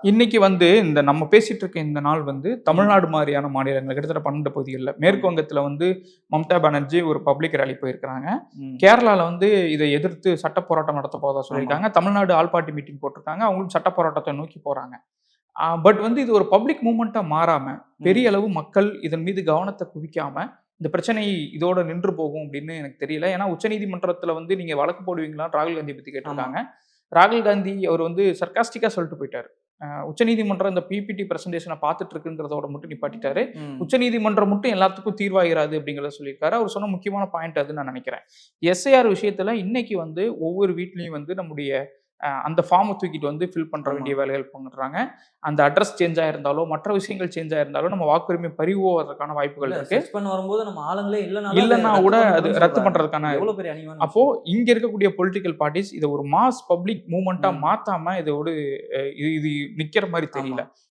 இன்னைக்கு வந்து இந்த நம்ம பேசிட்டு இருக்க இந்த நாள் வந்து தமிழ்நாடு மாதிரியான மாநிலங்கள் கிட்டத்தட்ட 12 பகுதிகளில் மேற்கு வங்கத்துல வந்து மம்தா பானர்ஜி ஒரு பப்ளிக் ரேலி போயிருக்கிறாங்க. கேரளால வந்து இதை எதிர்த்து சட்ட போராட்டம் நடத்த போதா சொல்லியிருக்காங்க. தமிழ்நாடு ஆல் பார்ட்டி மீட்டிங் போட்டிருக்காங்க. அவங்களும் சட்ட போராட்டத்தை நோக்கி போறாங்க. பட் வந்து இது ஒரு பப்ளிக் மூவ்மெண்ட்டா மாறாம பெரிய அளவு மக்கள் இதன் மீது கவனத்தை குவிக்காம இந்த பிரச்சனை இதோட நின்று போகும் அப்படின்னு எனக்கு தெரியல. ஏன்னா உச்சநீதிமன்றத்துல வந்து நீங்க வழக்கு போடுவீங்களா ராகுல் காந்தி பத்தி கேட்டிருக்காங்க. ராகுல் காந்தி அவர் வந்து சர்காஸ்டிக்கா சொல்லிட்டு போயிட்டாரு. உச்சநீதிமன்றம் இந்த பிபிடி பிரசன்டேஷனை பார்த்துட்டு இருக்குங்கிறதோட மட்டும் நிப்பாட்டிட்டாரு. உச்சநீதிமன்றம் மட்டும் எல்லாத்துக்கும் தீர்வாயிராது அப்படிங்கிறத சொல்லியிருக்காரு. அவர் சொன்ன முக்கியமான பாயிண்ட் அதுன்னு நான் நினைக்கிறேன். எஸ்ஐஆர் விஷயத்துல இன்னைக்கு வந்து ஒவ்வொரு வீட்லயும் வந்து நம்முடைய அந்த ஃபார்மை தூக்கிட்டு வந்து ஃபில் பண்ற வேண்டிய வேலைகள் பண்றாங்க. அந்த அட்ரஸ் சேஞ்ச் ஆயிருந்தாலோ மற்ற விஷயங்கள் சேஞ்ச் ஆயிருந்தாலோ நம்ம வாக்குரிமை பறிவோவதற்கான வாய்ப்புகள் இருக்கு. பண்ண வரும்போது நம்ம ஆளுங்களே இல்லைன்னா கூட அது ரத்து பண்றதுக்கான எவ்வளவு பெரிய அணிவன். அப்போ இங்க இருக்கக்கூடிய பொலிட்டிக்கல் பார்ட்டிஸ் இதை ஒரு மாஸ் பப்ளிக் மூவ்மெண்டா மாத்தாம இதோடு இது நிக்கிற மாதிரி தெரியல.